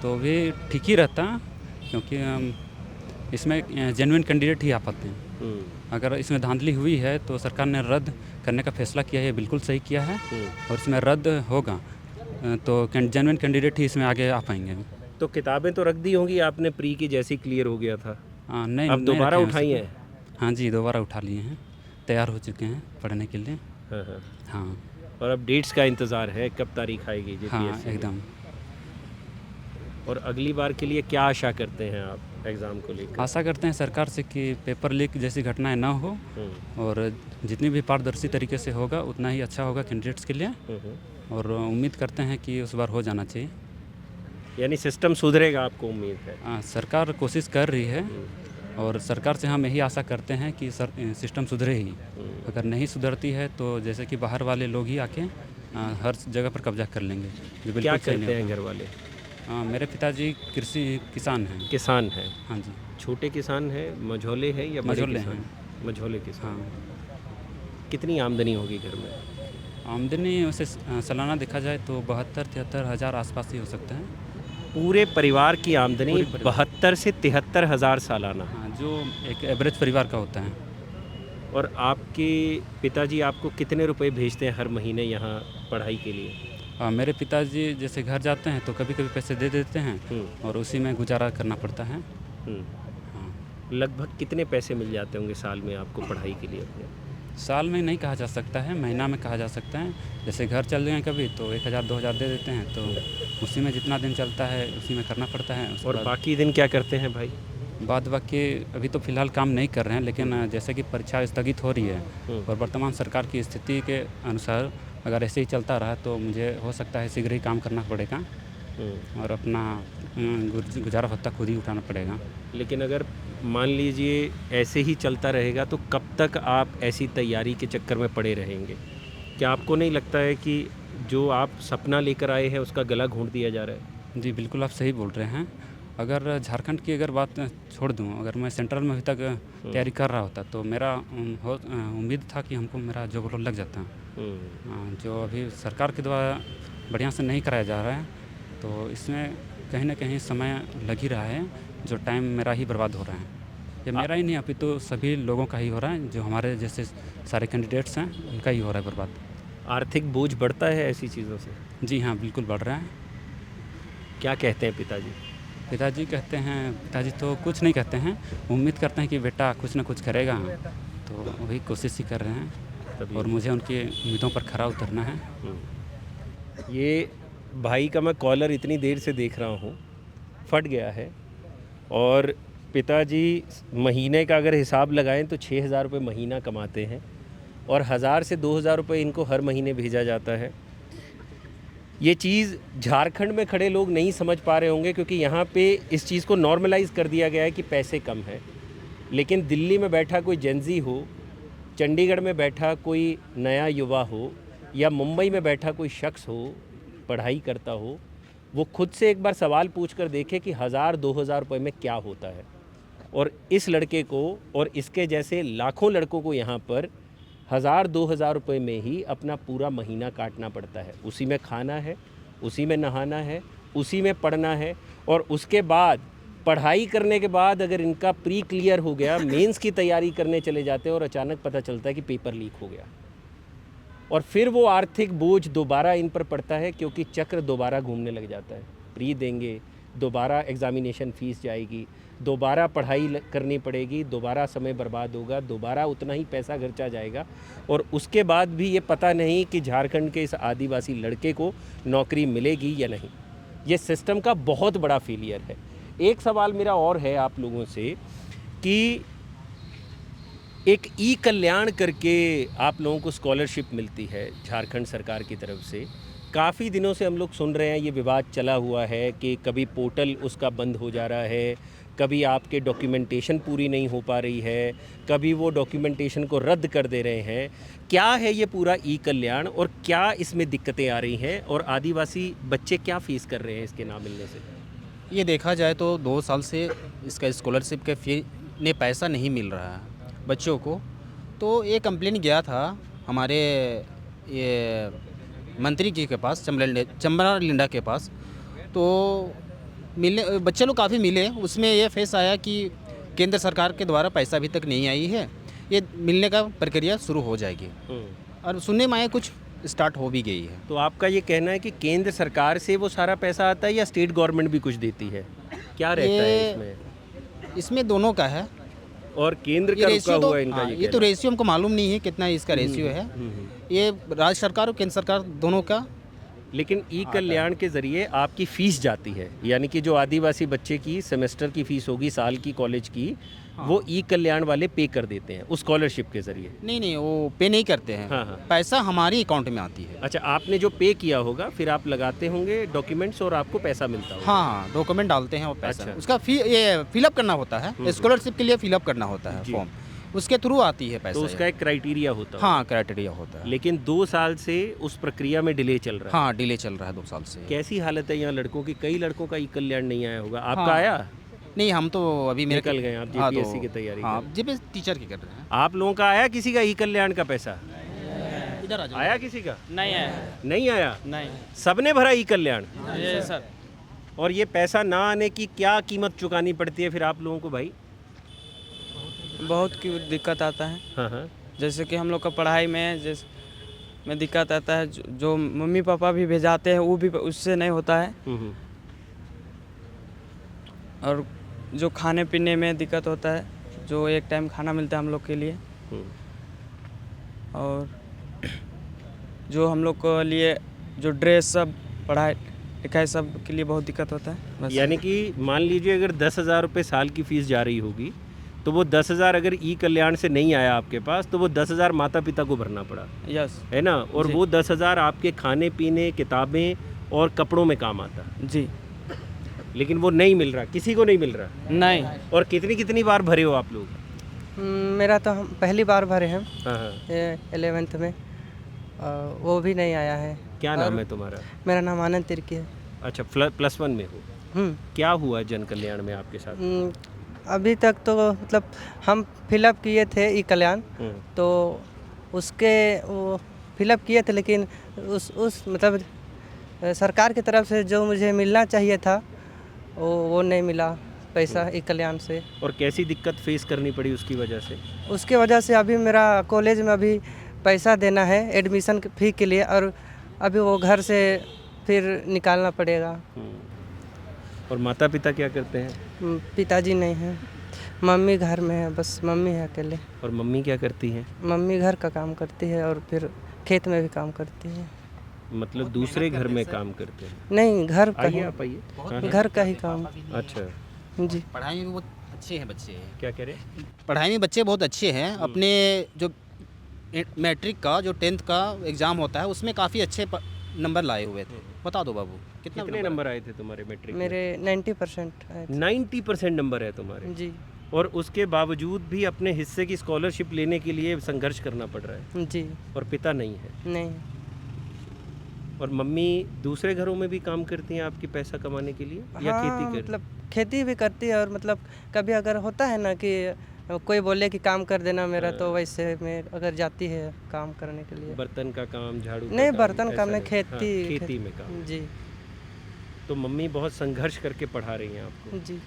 तो भी ठीक ही रहता, क्योंकि इसमें जेन्युइन कैंडिडेट ही आ पाते हैं। अगर इसमें धांधली हुई है तो सरकार ने रद्द करने का फैसला किया है, बिल्कुल सही किया है। और इसमें रद्द होगा तो जेन्युइन कैंडिडेट ही इसमें आगे आ पाएंगे। तो किताबें तो रख दी होंगी आपने प्री की, जैसी क्लियर हो गया था? नहीं, अब दोबारा रखे हैं उठाई उसको। हैं? हाँ जी, दोबारा उठा लिए हैं, तैयार हो चुके हैं पढ़ने के लिए। हाँ और अब डेट्स का इंतज़ार है, कब तारीख आएगी हाँ, जेपीएससी की? एकदम। और अगली बार के लिए क्या आशा करते हैं आप? एग्ज़ाम को लेकर? आशा करते हैं सरकार से कि पेपर लीक जैसी घटनाएं ना हो और जितनी भी पारदर्शी तरीके से होगा उतना ही अच्छा होगा कैंडिडेट्स के लिए, और उम्मीद करते हैं कि उस बार हो जाना चाहिए। यानी सिस्टम सुधरेगा, आपको उम्मीद है? सरकार कोशिश कर रही है और सरकार से हम यही आशा करते हैं कि सिस्टम सुधरे ही। अगर नहीं सुधरती है तो जैसे कि बाहर वाले लोग ही आके हर जगह पर कब्जा कर लेंगे, जो बिल्कुल क्या सही करते नहीं हैं होगा। घर वाले? मेरे पिताजी किसान हैं। किसान हैं? हाँ जी, छोटे किसान हैं, मझोले हैं या बड़े मझोले किसान? हैं। मझोले किसान। हाँ। कितनी आमदनी होगी घर में? आमदनी वैसे सालाना देखा जाए तो 72-73 हज़ार आसपास ही हो सकता है। पूरे परिवार की आमदनी पूरे परिवार। 72 से 73 हज़ार सालाना। हाँ, जो एक एवरेज परिवार का होता है। और आपके पिताजी आपको कितने रुपए भेजते हैं हर महीने यहाँ पढ़ाई के लिए? मेरे पिताजी जैसे घर जाते हैं तो कभी कभी पैसे दे देते हैं और उसी में गुजारा करना पड़ता है। हाँ। लगभग कितने पैसे मिल जाते होंगे साल में आपको पढ़ाई के लिए अपने? साल में नहीं कहा जा सकता है, महीना में कहा जा सकता है। जैसे घर चल गए कभी तो 1000-2000 दे देते हैं, तो उसी में जितना दिन चलता है उसी में करना पड़ता है। उसके और बाद बाकी दिन क्या करते हैं भाई? बाद बाकी अभी तो फ़िलहाल काम नहीं कर रहे हैं, लेकिन जैसे कि परीक्षा स्थगित हो रही है और वर्तमान सरकार की स्थिति के अनुसार अगर ऐसे ही चलता रहा तो मुझे हो सकता है शीघ्र ही काम करना पड़ेगा और अपना गुजारा भत्ता खुद ही उठाना पड़ेगा। लेकिन अगर मान लीजिए ऐसे ही चलता रहेगा तो कब तक आप ऐसी तैयारी के चक्कर में पड़े रहेंगे? क्या आपको नहीं लगता है कि जो आप सपना लेकर आए हैं उसका गला घोंट दिया जा रहा है? जी बिल्कुल, आप सही बोल रहे हैं। अगर झारखंड की अगर बात छोड़ दूं, अगर मैं सेंट्रल में अभी तक तैयारी कर रहा होता तो मेरा उम्मीद था कि हमको मेरा जॉब रोल लग जाता। जो अभी सरकार के द्वारा बढ़िया से नहीं कराया जा रहा है तो इसमें कहीं ना कहीं समय लग ही रहा है, जो टाइम मेरा ही बर्बाद हो रहा है। ये मेरा ही नहीं, अभी तो सभी लोगों का ही हो रहा है, जो हमारे जैसे सारे कैंडिडेट्स हैं उनका ही हो रहा है बर्बाद। आर्थिक बोझ बढ़ता है ऐसी चीज़ों से? जी हाँ, बिल्कुल बढ़ रहा है। क्या कहते हैं पिताजी? पिताजी कहते हैं, पिताजी तो कुछ नहीं कहते हैं, उम्मीद करते हैं कि बेटा कुछ ना कुछ करेगा, तो वही कोशिश ही कर रहे हैं और मुझे उनकी उम्मीदों पर खरा उतरना है। ये भाई का मैं कॉलर इतनी देर से देख रहा हूँ, फट गया है। और पिताजी महीने का अगर हिसाब लगाएं तो 6000 रुपये महीना कमाते हैं और 1000 से 2000 रुपये इनको हर महीने भेजा जाता है। ये चीज़ झारखंड में खड़े लोग नहीं समझ पा रहे होंगे क्योंकि यहाँ पे इस चीज़ को नॉर्मलाइज़ कर दिया गया है कि पैसे कम हैं। लेकिन दिल्ली में बैठा कोई जेनजी हो, चंडीगढ़ में बैठा कोई नया युवा हो या मुंबई में बैठा कोई शख्स हो, पढ़ाई करता हो, वो खुद से एक बार सवाल पूछ कर देखे कि 1000-2000 रुपये में क्या होता है। और इस लड़के को और इसके जैसे लाखों लड़कों को यहाँ पर 1000-2000 रुपये में ही अपना पूरा महीना काटना पड़ता है। उसी में खाना है, उसी में नहाना है, उसी में पढ़ना है और उसके बाद पढ़ाई करने के बाद अगर इनका प्री क्लियर हो गया, मेंस की तैयारी करने चले जाते हैं और अचानक पता चलता है कि पेपर लीक हो गया और फिर वो आर्थिक बोझ दोबारा इन पर पड़ता है क्योंकि चक्र दोबारा घूमने लग जाता है। प्री देंगे, दोबारा एग्ज़ामिनेशन फ़ीस जाएगी, दोबारा पढ़ाई करनी पड़ेगी, दोबारा समय बर्बाद होगा, दोबारा उतना ही पैसा खर्चा जाएगा और उसके बाद भी ये पता नहीं कि झारखंड के इस आदिवासी लड़के को नौकरी मिलेगी या नहीं। ये सिस्टम का बहुत बड़ा फेलियर है। एक सवाल मेरा और है आप लोगों से कि एक ई कल्याण करके आप लोगों को स्कॉलरशिप मिलती है झारखंड सरकार की तरफ से। काफ़ी दिनों से हम लोग सुन रहे हैं, ये विवाद चला हुआ है कि कभी पोर्टल उसका बंद हो जा रहा है, कभी आपके डॉक्यूमेंटेशन पूरी नहीं हो पा रही है, कभी वो डॉक्यूमेंटेशन को रद्द कर दे रहे हैं। क्या है ये पूरा ई कल्याण और क्या इसमें दिक्कतें आ रही हैं और आदिवासी बच्चे क्या फेस कर रहे हैं इसके ना मिलने से? ये देखा जाए तो 2 साल से इसका स्कॉलरशिप के फी ने पैसा नहीं मिल रहा है बच्चों को। तो ये कंप्लेन गया था हमारे ये मंत्री जी के पास, चंबरा लिंडा के पास। तो मिलने बच्चे लोग काफ़ी मिले, उसमें ये फेस आया कि केंद्र सरकार के द्वारा पैसा अभी तक नहीं आई है, ये मिलने का प्रक्रिया शुरू हो जाएगी और सुनने में आया कुछ स्टार्ट हो भी गई है। तो आपका ये कहना है कि केंद्र सरकार से वो सारा पैसा आता है या स्टेट गवर्नमेंट भी कुछ देती है? क्या रहता है इसमें? इसमें दोनों का है और केंद्र का रुका हुआ है इनका। ये तो रेशियो हमको मालूम नहीं है कितना इसका रेशियो है। ये राज्य सरकार और केंद्र सरकार दोनों का लेकिन ई कल्याण के ज़रिए आपकी फ़ीस जाती है, यानी कि जो आदिवासी बच्चे की सेमेस्टर की फ़ीस होगी साल की कॉलेज की, वो ई कल्याण वाले पे कर देते हैं उस स्कॉलरशिप के ज़रिए। नहीं वो पे नहीं करते हैं। हाँ, हाँ। पैसा हमारी अकाउंट में आती है। अच्छा, आपने जो पे किया होगा फिर आप लगाते होंगे डॉक्यूमेंट्स और आपको पैसा मिलता होगा। हाँ डॉक्यूमेंट डालते हैं और पैसा अच्छा। उसका ये फिलअप करना होता है, स्कॉलरशिप के लिए फिलअप करना होता है जी। फॉर्म, उसके थ्रू आती है पैसा। तो उसका एक क्राइटेरिया होता है। हाँ क्राइटेरिया होता है। लेकिन 2 साल से उस प्रक्रिया में डिले चल रहा है। हाँ डिले चल रहा है 2 साल से। कैसी हालत है यहाँ लड़कों की? कई लड़कों का ई कल्याण नहीं आया होगा, आपका हाँ। आया? नहीं हम तो अभी निकल गए आप हाँ, जेपीएससी की तैयारी हाँ कर। जेपीएससी टीचर की कर रहे हैं। आप लोगों का आया किसी का ई कल्याण का पैसा? इधर आ जाओ। आया किसी का? नहीं है, नहीं आया? नहीं। सबने भरा ई कल्याण? ये सर और ये पैसा ना आने की क्या कीमत चुकानी पड़ती है फिर आप लोगों को भाई? बहुत की दिक्कत आता है। हाँ हाँ। जैसे कि हम लोग का पढ़ाई में में दिक्कत आता है, जो मम्मी पापा भी भेजाते हैं वो भी उससे नहीं होता है, हम्म। और जो खाने पीने में दिक्कत होता है, जो एक टाइम खाना मिलता है हम लोग के लिए, और जो हम लोग को लिए जो ड्रेस सब पढ़ाई लिखाई सब के लिए बहुत दिक्कत होता है बस। यानी कि मान लीजिए अगर 10,000 रुपये साल की फ़ीस जा रही होगी, तो वो 10,000 अगर ई कल्याण से नहीं आया आपके पास, तो वो 10,000 माता पिता को भरना पड़ा, यस है ना? और जी। वो 10,000 आपके खाने पीने, किताबें और कपड़ों में काम आता, जी। लेकिन वो नहीं मिल रहा, किसी को नहीं मिल रहा। नहीं, और कितनी बार भरे हो आप लोग? मेरा तो हम पहली बार भरे हैं हाँ हाँ। 11th में, वो भी नहीं आया है। क्या नाम है तुम्हारा? मेरा नाम आनंद तिर्की है। अच्छा, +1 में हो। क्या हुआ जन कल्याण में आपके साथ? अभी तक तो मतलब हम फिलअप किए थे ई कल्याण, तो उसके वो फिलअप किए थे, लेकिन उस मतलब सरकार की तरफ से जो मुझे मिलना चाहिए था वो नहीं मिला पैसा ई कल्याण से। और कैसी दिक्कत फेस करनी पड़ी उसकी वजह से? उसके वजह से अभी मेरा कॉलेज में अभी पैसा देना है एडमिशन फ़ी के लिए, और अभी वो घर से फिर निकालना पड़ेगा। और माता पिता क्या करते हैं? पिताजी नहीं हैं, मम्मी घर में है, बस मम्मी है अकेले। और मम्मी क्या करती हैं? मम्मी घर का काम करती है और फिर खेत में भी काम करती है। मतलब दूसरे घर में काम करते हैं? नहीं, घर का आइए ही, आप आइए। हाँ, घर का ही काम। अच्छा, जी। पढ़ाई में भी बहुत अच्छे हैं बच्चे। क्या कह रहे हैं? पढ़ाई में बच्चे बहुत अच्छे हैं। अपने जो मैट्रिक का जो 10th का एग्ज़ाम होता है उसमें काफ़ी अच्छे नंबर लाए हुए थे। बता दो बाबू कितने नंबर आए थे तुम्हारे मैट्रिक में? मेरे 90% आए थे। 90% नंबर है तुम्हारे? जी और उसके बावजूद भी अपने हिस्से की स्कॉलरशिप लेने के लिए संघर्ष करना पड़ रहा है, जी। और पिता नहीं है? नहीं, और मम्मी दूसरे घरों में भी काम करती हैं आपकी पैसा कमाने के लिए, या हाँ, खेती कर? मतलब खेती भी करती है, और मतलब कभी अगर होता है ना कि कोई बोले कि काम कर देना मेरा, तो वैसे में अगर जाती है काम करने के लिए। बर्तन का काम, झाड़ू का नहीं, काम, बर्तन काम ऐसा नहीं, हाँ, खेती में काम। जी तो मम्मी बहुत संघर्ष करके पढ़ा रही हैं आपको। जी।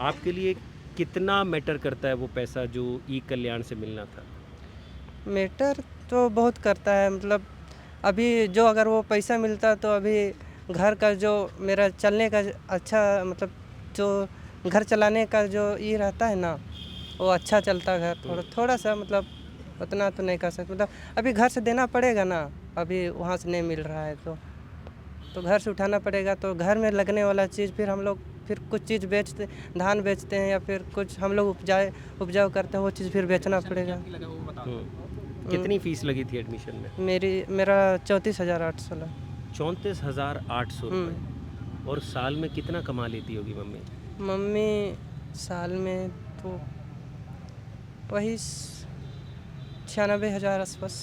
आपके लिए कितना मैटर करता है वो पैसा जो ई कल्याण से मिलना था? मैटर तो बहुत करता है, मतलब अभी जो अगर वो पैसा मिलता तो अभी घर का जो मेरा चलने का अच्छा, मतलब जो घर चलाने का जो ये रहता है ना, वो अच्छा चलता घर। थोड़ा सा मतलब उतना तो नहीं कर सकते, मतलब अभी घर से देना पड़ेगा ना, अभी वहाँ से नहीं मिल रहा है तो घर से उठाना पड़ेगा। तो घर में लगने वाला चीज़ फिर हम लोग फिर कुछ चीज़ बेचते, धान बेचते हैं, या फिर कुछ हम लोग उपजाऊ करते हैं, वो चीज़ फिर बेचना पड़ेगा। कितनी फीस लगी थी एडमिशन में? मेरा 34,800 लगा। 34,800 रुपये। और साल में कितना कमा लेती होगी मम्मी? मम्मी साल में तो वही 96,000 आसपास।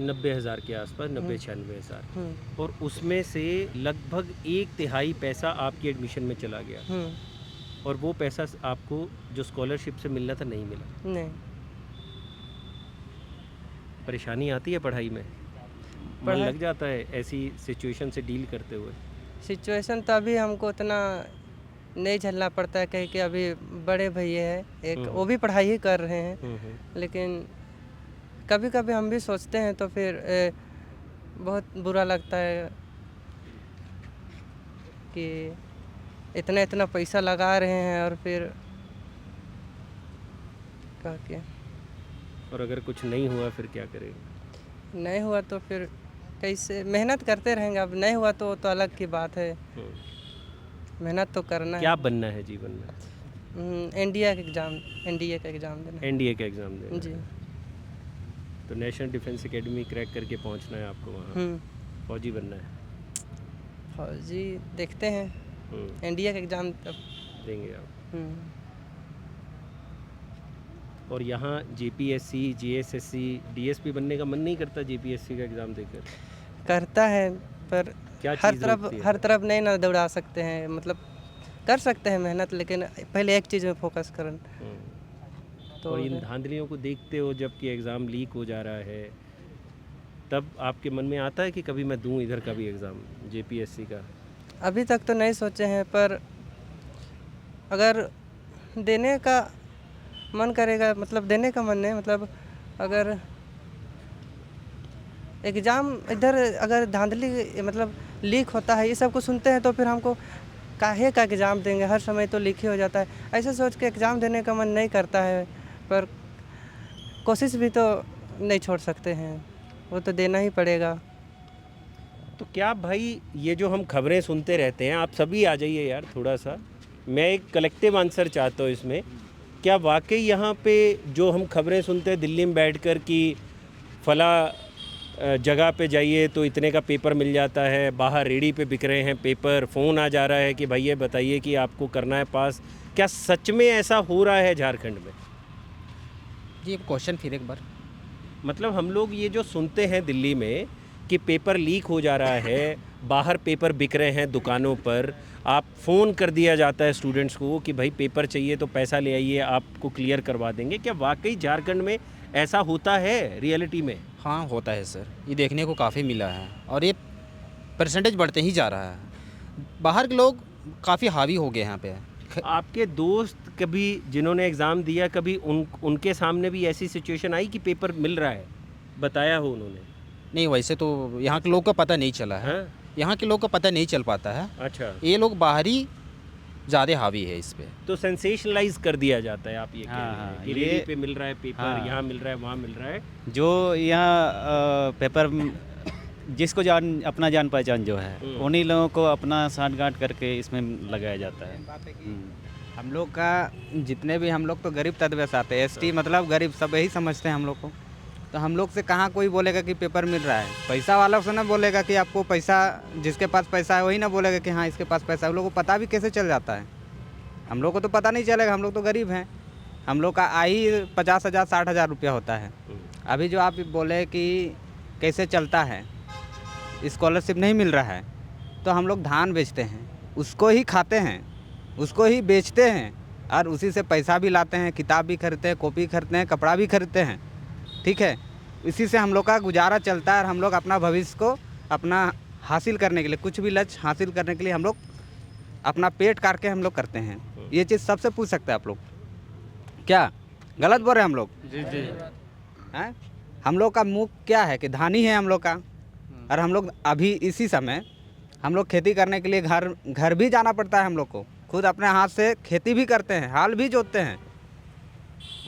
90,000 के आसपास, 90-96,000। और उसमें से लगभग 1/3 पैसा आपकी एडमिशन में चला गया, और वो पैसा आपको जो स्कॉलरशिप से मिलना था नहीं मिला। नहीं, परेशानी आती है पढ़ाई में? मन लग जाता है ऐसी सिचुएशन से डील करते हुए? सिचुएशन तो अभी हमको उतना नहीं झेलना पड़ता है, कहीं कि अभी बड़े भैया है एक, वो भी पढ़ाई ही कर रहे हैं। लेकिन कभी कभी हम भी सोचते हैं तो फिर बहुत बुरा लगता है कि इतना पैसा लगा रहे हैं, और फिर क्या किया। और अगर कुछ नहीं हुआ फिर क्या करेंगे? नहीं हुआ तो फिर कैसे मेहनत करते रहेंगे, अब नहीं हुआ तो अलग की बात है। मेहनत तो करना क्या बनना है जीवन में? है। एनडीए का एग्ज़ाम देना है। एनडीए का एग्ज़ाम देना जी। है। तो नेशनल डिफेंस एकेडमी क्रैक करके पहुंचना है आपको वहाँ, फौजी बनना है। फौजी देखते हैं, एनडीए का एग्ज़ाम तब देंगे आप। और यहाँ जेपीएससी, जीएसएससी, डीएसपी बनने का मन नहीं करता जेपीएससी का एग्ज़ाम देकर? करता है, पर क्या हर चीज़ रोकती है? हर तरफ नहीं ना दौड़ा सकते हैं, मतलब कर सकते हैं मेहनत, लेकिन पहले एक चीज़ में फोकस करन। और इन धांधलियों को देखते हो जबकि एग्ज़ाम लीक हो जा रहा है, तब आपके मन में आता है कि कभी मैं दूं इधर का भी एग्ज़ाम जेपीएससी का? अभी तक तो नहीं सोचे हैं, पर अगर देने का मन करेगा, मतलब देने का मन है, मतलब अगर एग्ज़ाम इधर अगर धांधली मतलब लीक होता है, ये सब को सुनते हैं तो फिर हमको काहे का एग्ज़ाम देंगे, हर समय तो लीक ही हो जाता है, ऐसे सोच के एग्ज़ाम देने का मन नहीं करता है। पर कोशिश भी तो नहीं छोड़ सकते हैं, वो तो देना ही पड़ेगा। तो क्या भाई ये जो हम खबरें सुनते रहते हैं, आप सभी आ जाइए यार थोड़ा सा, मैं एक कलेक्टिव आंसर चाहता हूँ इसमें। क्या वाकई यहाँ पे जो हम खबरें सुनते हैं दिल्ली में बैठकर कि फला जगह पे जाइए तो इतने का पेपर मिल जाता है, बाहर रेडी पे बिक रहे हैं पेपर, फ़ोन आ जा रहा है कि भैया बताइए कि आपको करना है पास, क्या सच में ऐसा हो रहा है झारखंड में? जी क्वेश्चन फिर एक बार। मतलब हम लोग ये जो सुनते हैं दिल्ली में कि पेपर लीक हो जा रहा है, बाहर पेपर बिक रहे हैं दुकानों पर, आप फ़ोन कर दिया जाता है स्टूडेंट्स को कि भाई पेपर चाहिए तो पैसा ले आइए, आपको क्लियर करवा देंगे। क्या वाकई झारखंड में ऐसा होता है रियलिटी में? हाँ होता है सर, ये देखने को काफ़ी मिला है और ये परसेंटेज बढ़ते ही जा रहा है। बाहर के लोग काफ़ी हावी हो गए यहाँ पे। आपके दोस्त कभी जिन्होंने एग्ज़ाम दिया, कभी उनके सामने भी ऐसी सिचुएशन आई कि पेपर मिल रहा है, बताया हो उन्होंने? नहीं वैसे तो यहाँ के लोग का पता नहीं चला है, यहाँ के लोग का पता नहीं चल पाता है। अच्छा, ये लोग बाहरी ज़्यादा हावी है इस पे, तो सेंसेशनलाइज कर दिया जाता है, आप ये कह हाँ, रहे हैं हाँ, कि ये- रेडी पे मिल रहा है पेपर, हाँ। यहाँ मिल रहा है, वहाँ मिल रहा है। जो यहाँ पेपर जिसको अपना जान पहचान जो है उन्हीं लोगों को अपना साठगांठ करके इसमें लगाया जाता है। हम लोग का जितने भी हम लोग तो गरीब तबके से आते हैं, एसटी मतलब गरीब सब यही समझते हैं हम लोग को। तो हम लोग से कहाँ कोई बोलेगा कि पेपर मिल रहा है, पैसा वाला से ना बोलेगा कि आपको पैसा, जिसके पास पैसा है वही ना बोलेगा कि हाँ इसके पास पैसा है। हम लोग को पता भी कैसे चल जाता है, हम लोग को तो पता नहीं चलेगा, हम लोग तो गरीब हैं। हम लोग का आय 50,000 60,000 रुपया होता है। अभी जो आप बोले कि कैसे चलता है, स्कॉलरशिप नहीं मिल रहा है, तो हम लोग धान बेचते हैं, उसको ही खाते हैं, उसको ही बेचते हैं और उसी से पैसा भी लाते हैं, किताब भी खरीदते हैं, कॉपी खरीदते हैं, कपड़ा भी खरीदते हैं। ठीक है, इसी से हम लोग का गुजारा चलता है और हम लोग अपना भविष्य को अपना हासिल करने के लिए, कुछ भी लक्ष्य हासिल करने के लिए हम लोग अपना पेट काट के हम लोग करते हैं। ये चीज़ सबसे पूछ सकते हैं आप लोग, क्या गलत बोल रहे हैं हम लोग? जी जी। हैं? हम लोग का मुख क्या है कि धानी है हम लोग का, और हम लोग अभी इसी समय हम लोग खेती करने के लिए घर भी जाना पड़ता है हम लोग को, खुद अपने हाथ से खेती भी करते हैं, हाल भी जोतते हैं,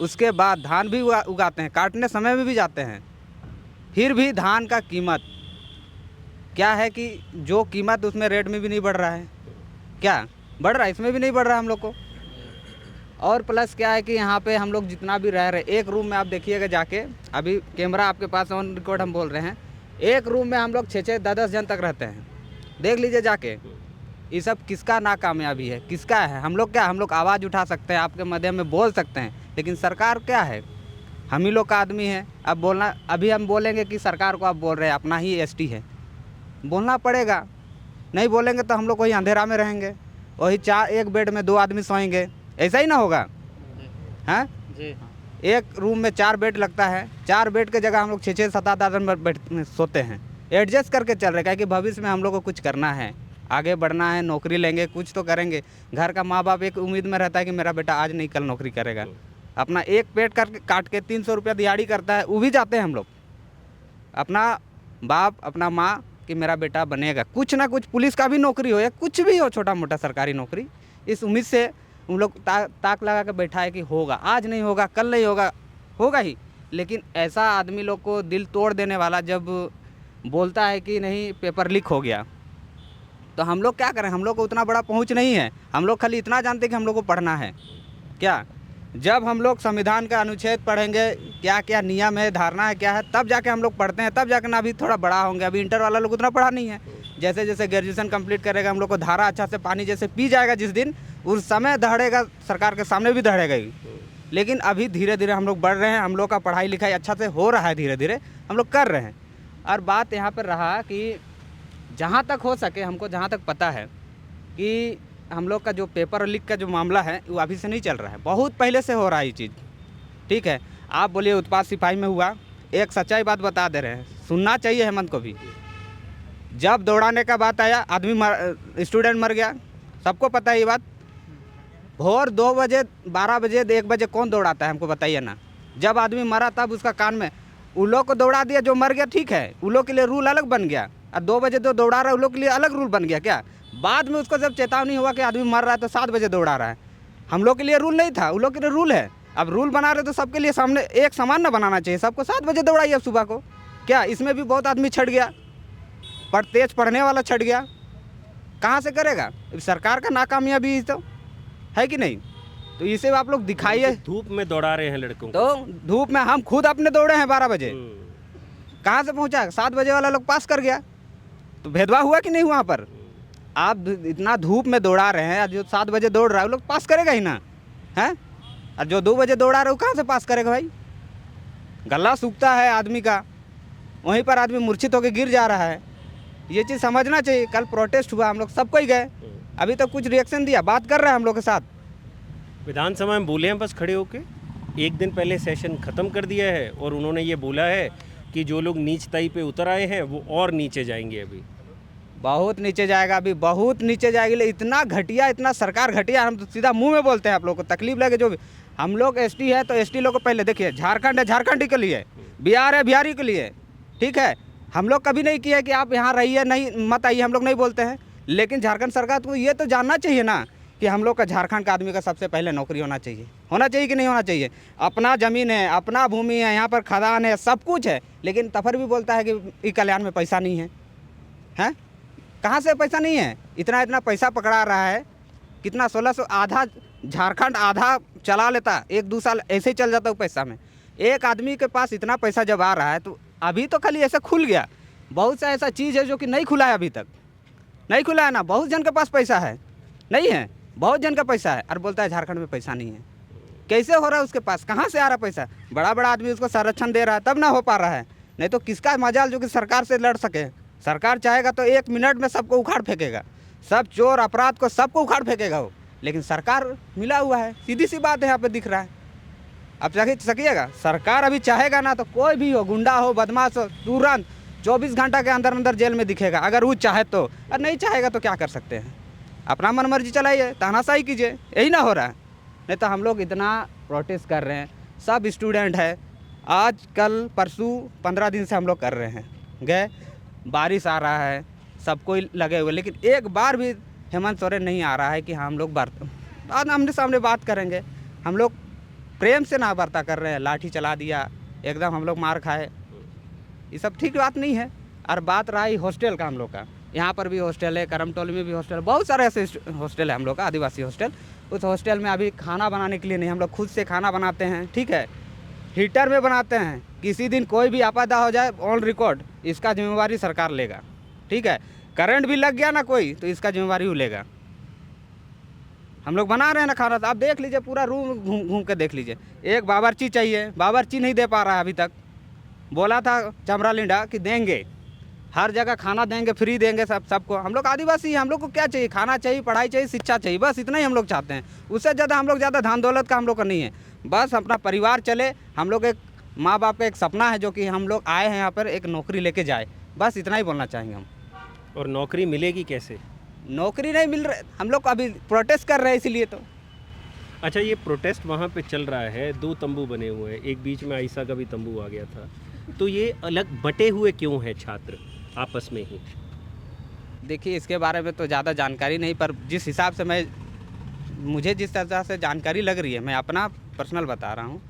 उसके बाद धान भी उगाते हैं, काटने समय में भी जाते हैं। फिर भी धान का कीमत क्या है कि जो कीमत उसमें रेट में भी नहीं बढ़ रहा है, क्या बढ़ रहा है? इसमें भी नहीं बढ़ रहा है हम लोग को। और प्लस क्या है कि यहाँ पे हम लोग जितना भी रह रहे, एक रूम में आप देखिएगा जाके, अभी कैमरा आपके पास ऑन रिकॉर्ड हम बोल रहे हैं, एक रूम में हम लोग 6-6 10-10 जन तक रहते हैं, देख लीजिए जाके। ये सब किसका नाकामयाबी है, किसका है? हम लोग क्या, हम लोग आवाज़ उठा सकते हैं, आपके माध्यम में बोल सकते हैं, लेकिन सरकार क्या है, हम ही लोग का आदमी है। अब बोलना, अभी हम बोलेंगे कि सरकार को आप बोल रहे हैं, अपना ही एसटी है, बोलना पड़ेगा। नहीं बोलेंगे तो हम लोग वही अंधेरा में रहेंगे, वही एक बेड में 2 आदमी सोएंगे, ऐसा ही ना होगा? हैं जी, एक रूम में 4 बेड लगता है, 4 बेड के जगह हम लोग 6-6 7-8 आदमी बैठ सोते हैं, एडजस्ट करके चल रहे हैं, कि भविष्य में हम लोग को कुछ करना है, आगे बढ़ना है, नौकरी लेंगे, कुछ तो करेंगे। घर का माँ बाप एक उम्मीद में रहता है कि मेरा बेटा आज नहीं कल नौकरी करेगा। अपना एक पेट काट के 300 रुपया दिहाड़ी करता है, वो भी जाते हैं हम लोग, अपना बाप अपना माँ कि मेरा बेटा बनेगा, कुछ ना कुछ, पुलिस का भी नौकरी हो या कुछ भी हो, छोटा मोटा सरकारी नौकरी, इस उम्मीद से उन लोग ताक लगा के बैठा है कि होगा, आज नहीं होगा, कल नहीं होगा, होगा ही। लेकिन ऐसा आदमी लोग को दिल तोड़ देने वाला जब बोलता है कि नहीं पेपर लीक हो गया, तो हम लोग क्या करें? हम लोग को उतना बड़ा पहुंच नहीं है। हम लोग खाली इतना जानते हैं कि हम लोग को पढ़ना है। क्या जब हम लोग संविधान का अनुच्छेद पढ़ेंगे, क्या क्या नियम है, धारणा है, क्या है, तब जाके हम लोग पढ़ते हैं, तब जाके ना अभी थोड़ा बड़ा होंगे। अभी इंटर वाला लोग उतना पढ़ा नहीं है। जैसे जैसे ग्रेजुएशन कंप्लीट करेगा हम लोग को धारा अच्छा से पानी जैसे पी जाएगा जिस दिन, उस समय दहाड़ेगा, सरकार के सामने भी दहाड़ेगा ही। लेकिन अभी धीरे धीरे हम लोग बढ़ रहे हैं, हम लोग का पढ़ाई लिखाई अच्छा से हो रहा है, धीरे धीरे हम लोग कर रहे हैं। और बात यहाँ पर रहा कि जहाँ तक हो सके, हमको जहाँ तक पता है कि हम लोग का जो पेपर लीक का जो मामला है वो अभी से नहीं चल रहा है, बहुत पहले से हो रहा है ये चीज़। ठीक है, आप बोलिए उत्पाद सिपाही में हुआ, एक सच्चाई बात बता दे रहे हैं, सुनना चाहिए हेमंत को भी। जब दौड़ाने का बात आया, आदमी स्टूडेंट मर गया, सबको पता है ये बात। भोर 2 बजे, 12 बजे, 1 बजे कौन दौड़ाता है हमको बताइए ना। जब आदमी मरा तब उसका कान में उन लोग को दौड़ा दिया, जो मर गया ठीक है, उन लोग के लिए रूल अलग बन गया, और 2 बजे तो दौड़ा रहा है उन लोग के लिए अलग रूल बन गया क्या? बाद में उसको जब चेतावनी हुआ कि आदमी मर रहा है तो 7 बजे दौड़ा रहा है। हम लोग के लिए रूल नहीं था, उन लोग के लिए रूल है। अब रूल बना रहे तो सबके लिए सामने एक समान ना बनाना चाहिए, सबको 7 बजे दौड़ाइए अब सुबह को। क्या इसमें भी बहुत आदमी छट गया, पर तेज पढ़ने वाला छट गया, कहाँ से करेगा? सरकार का नाकामयाबी तो है कि नहीं? तो इसे आप लोग दिखाइए। धूप में दौड़ा रहे हैं लड़कों को। तो धूप में हम खुद अपने दौड़े हैं 12 बजे, कहाँ से पहुँचा? 7 बजे वाला लोग पास कर गया, तो भेदभाव हुआ कि नहीं वहाँ पर? आप इतना धूप में दौड़ा रहे हैं, जो 7 बजे दौड़ रहा है वो लोग पास करेगा ही ना, हैं? और जो 2 बजे दौड़ा रहा है वो कहाँ से पास करेगा भाई? गला सूखता है आदमी का, वहीं पर आदमी मूर्छित होकर गिर जा रहा है। ये चीज़ समझना चाहिए। कल प्रोटेस्ट हुआ, हम लोग सबको ही गए, अभी तक कुछ रिएक्शन दिया, बात कर रहे हैं हम लोग के साथ। विधानसभा में बोले हैं बस खड़े होके, एक दिन पहले सेशन ख़त्म कर दिया है और उन्होंने ये बोला है कि जो लोग नीचताई पे उतर आए हैं वो और नीचे जाएंगे। अभी बहुत नीचे जाएगा, अभी बहुत नीचे जाएगी। इतना घटिया, इतना सरकार घटिया, हम तो सीधा मुंह में बोलते हैं। आप लोग को तकलीफ लगे जो भी, हम लोग एसटी है तो एसटी लोग को पहले देखिए, झारखंड है झारखंडी के लिए, बिहार है बिहारी के लिए। ठीक है, हम लोग कभी नहीं किया कि आप यहाँ रहिए, नहीं मत आइए, हम लोग नहीं बोलते हैं। लेकिन झारखंड सरकार को ये तो जानना चाहिए ना कि हम लोग का झारखंड का आदमी का सबसे पहले नौकरी होना चाहिए कि नहीं होना चाहिए? अपना ज़मीन है, अपना भूमि है, यहाँ पर खदान है, सब कुछ है, लेकिन तफर भी बोलता है कि कल्याण में पैसा नहीं है। हैं? कहाँ से पैसा नहीं है? इतना पैसा पकड़ा रहा है, कितना 1600, आधा झारखंड आधा चला लेता, 1-2 साल ऐसे ही चल जाता है पैसा में। एक आदमी के पास इतना पैसा जब आ रहा है, तो अभी तो खाली ऐसा खुल गया, बहुत सा ऐसा चीज़ है जो कि नहीं खुला है, अभी तक नहीं खुला है ना। बहुत जन के पास पैसा है, नहीं है, बहुत जन का पैसा है, और बोलता है झारखंड में पैसा नहीं है। कैसे हो रहा है उसके पास? कहाँ से आ रहा पैसा? बड़ा बड़ा आदमी उसको संरक्षण दे रहा है, तब ना हो पा रहा है। नहीं तो किसका मजाल जो कि सरकार से लड़ सके? सरकार चाहेगा तो 1 मिनट में सबको उखाड़ फेंकेगा, सब चोर अपराध को सबको उखाड़ फेंकेगा वो। लेकिन सरकार मिला हुआ है, सीधी सी बात है, यहाँ पे दिख रहा है। अब सकिएगा, सरकार अभी चाहेगा ना तो कोई भी हो, गुंडा हो, बदमाश हो, तुरंत 24 घंटा के अंदर अंदर जेल में दिखेगा, अगर वो चाहे तो। और नहीं चाहेगा तो क्या कर सकते हैं? अपना मन मर्जी चलाइए, तानाशाही कीजिए, यही ना हो रहा है। नहीं तो हम लोग इतना प्रोटेस्ट कर रहे हैं, सब स्टूडेंट है, आज कल परसों 15 दिन से हम लोग कर रहे हैं। गए, बारिश आ रहा है, सब कोई लगे हुए, लेकिन एक बार भी हेमंत सोरेन नहीं आ रहा है कि हम लोग आमने सामने बात करेंगे। हम लोग प्रेम से ना वार्ता कर रहे हैं, लाठी चला दिया, एकदम हम लोग मार खाए, ये सब ठीक बात नहीं है। और बात रहा ही हॉस्टल का, हम लोग का यहाँ पर भी हॉस्टल है, करमटोली में भी हॉस्टल है, बहुत सारे ऐसे हॉस्टल है हम लोग का, आदिवासी हॉस्टल। उस हॉस्टल में अभी खाना बनाने के लिए नहीं, हम लोग खुद से खाना बनाते हैं। ठीक है, हीटर में बनाते हैं, किसी दिन कोई भी आपदा हो जाए ऑन रिकॉर्ड, इसका जिम्मेवारी सरकार लेगा। ठीक है, करंट भी लग गया ना कोई तो इसका जिम्मेवारी वो लेगा। हम लोग बना रहे हैं ना खाना, तो आप देख लीजिए, पूरा रूम घूम के देख लीजिए। एक बावर्ची चाहिए, बावर्ची नहीं दे पा रहा है अभी तक। बोला था चमरा लिंडा कि देंगे, हर जगह खाना देंगे, फ्री देंगे सबको। हम लोग आदिवासी हैं, हम लोग को क्या चाहिए? खाना चाहिए, पढ़ाई चाहिए, शिक्षा चाहिए, बस इतना ही हम लोग चाहते हैं। उससे ज़्यादा हम लोग ज़्यादा धन दौलत का हम लोग का नहीं है, बस अपना परिवार चले। हम लोग एक माँ बाप का एक सपना है जो कि हम लोग आए हैं यहाँ पर एक नौकरी लेके जाए, बस इतना ही बोलना चाहेंगे हम। और नौकरी मिलेगी कैसे? नौकरी नहीं मिल रही, हम लोग अभी प्रोटेस्ट कर रहे हैं इसीलिए तो। अच्छा, ये प्रोटेस्ट वहाँ पे चल रहा है, 2 तंबू बने हुए हैं, एक बीच में आयशा का भी तंबू आ गया था, तो ये अलग बटे हुए क्यों हैं छात्र आपस में ही? देखिए, इसके बारे में तो ज़्यादा जानकारी नहीं, पर जिस हिसाब से मुझे जिस तरह से जानकारी लग रही है, मैं अपना पर्सनल बता रहा हूँ।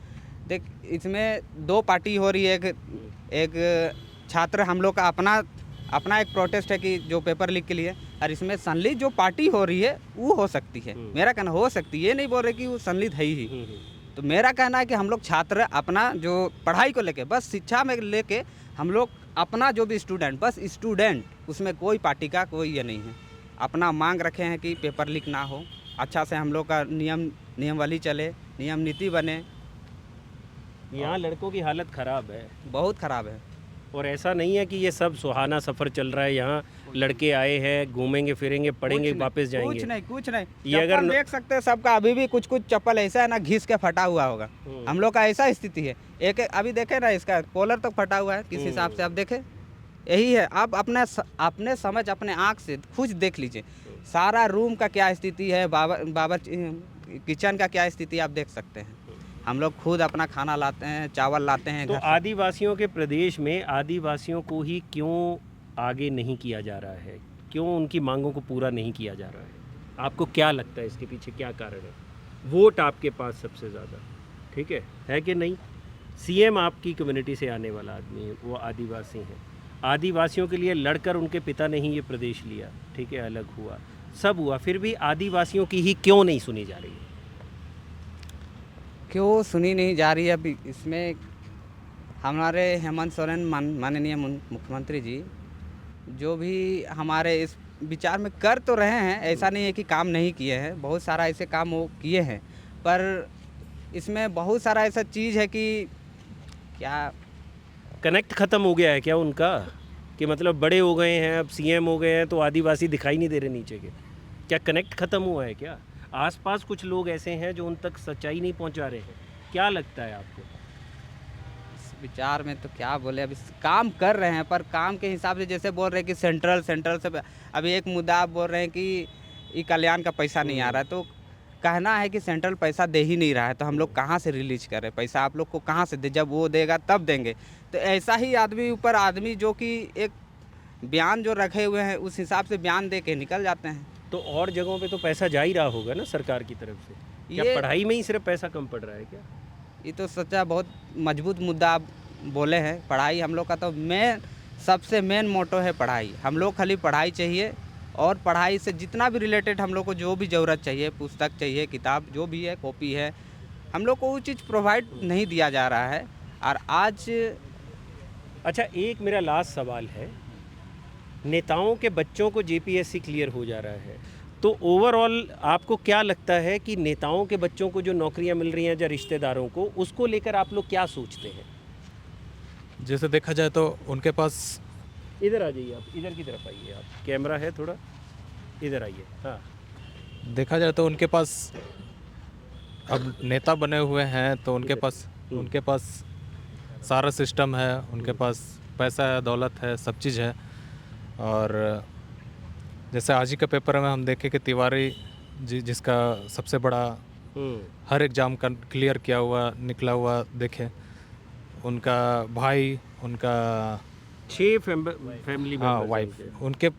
देख, इसमें 2 पार्टी हो रही है, एक छात्र हम लोग का अपना एक प्रोटेस्ट है कि जो पेपर लीक के लिए, और इसमें संलिप्त जो पार्टी हो रही है वो हो सकती है। मेरा कहना हो सकती है, ये नहीं बोल रहे कि वो संलिप्त है ही। तो मेरा कहना है कि हम लोग छात्र अपना जो पढ़ाई को लेके, बस शिक्षा में लेके हम लोग अपना जो भी स्टूडेंट, बस स्टूडेंट, उसमें कोई पार्टी का कोई ये नहीं है। अपना मांग रखे हैं कि पेपर लीक ना हो, अच्छा से हम लोग का नियम वाली चले, नियम नीति बने। यहाँ लड़कों की हालत ख़राब है, बहुत ख़राब है। और ऐसा नहीं है कि ये सब सुहाना सफ़र चल रहा है। यहाँ लड़के आए हैं, घूमेंगे फिरेंगे, पढ़ेंगे, वापस जाएंगे। कुछ नहीं ये अगर देख सकते हैं सबका, अभी भी कुछ चप्पल ऐसा है ना घिस के फटा हुआ होगा। हम लोग का ऐसा स्थिति है। एक अभी देखे ना, इसका कॉलर तक फटा हुआ है, किस हिसाब से आप देखें, यही है। आप अपने समझ अपने आँख से खुद देख लीजिए, सारा रूम का क्या स्थिति है, बाबर किचन का क्या स्थिति आप देख सकते हैं। हम लोग खुद अपना खाना लाते हैं, चावल लाते हैं। तो आदिवासियों के प्रदेश में आदिवासियों को ही क्यों आगे नहीं किया जा रहा है, क्यों उनकी मांगों को पूरा नहीं किया जा रहा है? आपको क्या लगता है इसके पीछे क्या कारण है? वोट आपके पास सबसे ज़्यादा, ठीक है कि नहीं? सीएम आपकी कम्युनिटी से आने वाला आदमी है, वो आदिवासी हैं। आदिवासियों के लिए लड़कर उनके पिता ने ही ये प्रदेश लिया, ठीक है, अलग हुआ, सब हुआ, फिर भी आदिवासियों की ही क्यों नहीं सुनी जा रही है? क्यों सुनी नहीं जा रही है? अभी इसमें हमारे हेमंत सोरेन माननीय मुख्यमंत्री जी जो भी हमारे इस विचार में कर तो रहे हैं, ऐसा नहीं है कि काम नहीं किए हैं, बहुत सारा ऐसे काम वो किए हैं, पर इसमें बहुत सारा ऐसा चीज़ है कि क्या कनेक्ट ख़त्म हो गया है क्या उनका, कि मतलब बड़े हो गए हैं, अब सीएम हो गए हैं तो आदिवासी दिखाई नहीं दे रहे नीचे के? क्या कनेक्ट ख़त्म हुआ है क्या? आसपास कुछ लोग ऐसे हैं जो उन तक सच्चाई नहीं पहुंचा रहे हैं, क्या लगता है आपको? इस विचार में तो क्या बोले, अभी काम कर रहे हैं, पर काम के हिसाब से जैसे बोल रहे हैं कि सेंट्रल से अभी एक मुद्दा आप बोल रहे हैं कि ये कल्याण का पैसा नहीं आ रहा है, तो कहना है कि सेंट्रल पैसा दे ही नहीं रहा है, तो हम लोग कहाँ से रिलीज करें पैसा? आप लोग को कहाँ से दे? जब वो देगा तब देंगे। तो ऐसा ही आदमी जो कि एक बयान जो रखे हुए हैं उस हिसाब से बयान दे के निकल जाते हैं। तो और जगहों पे तो पैसा जा ही रहा होगा ना सरकार की तरफ से, क्या पढ़ाई में ही सिर्फ पैसा कम पड़ रहा है क्या? ये तो सच्चा बहुत मजबूत मुद्दा आप बोले हैं। पढ़ाई हम लोग का तो सबसे मेन मोटो है पढ़ाई। हम लोग खाली पढ़ाई चाहिए, और पढ़ाई से जितना भी रिलेटेड हम लोग को जो भी ज़रूरत चाहिए, पुस्तक चाहिए, किताब जो भी है, कॉपी है, हम लोग को वो चीज़ प्रोवाइड नहीं दिया जा रहा है। और आज अच्छा, एक मेरा लास्ट सवाल है, नेताओं के बच्चों को जेपीएससी क्लियर हो जा रहा है, तो ओवरऑल आपको क्या लगता है कि नेताओं के बच्चों को जो नौकरियां मिल रही हैं या रिश्तेदारों को, उसको लेकर आप लोग क्या सोचते हैं? जैसे देखा जाए तो उनके पास, इधर आ जाइए, आप इधर की तरफ आइए, आप कैमरा है थोड़ा इधर आइए। हाँ, देखा जाए तो उनके पास अब नेता बने हुए हैं, तो उनके पास सारा सिस्टम है, उनके पास पैसा है, दौलत है, सब चीज़ है। और जैसे आज ही के पेपर में हम देखें कि तिवारी जी, जिसका सबसे बड़ा हर एग्ज़ाम का क्लियर किया हुआ निकला हुआ, देखें उनका भाई, उनका 6 फैमिली हाँ वाइफ, उनके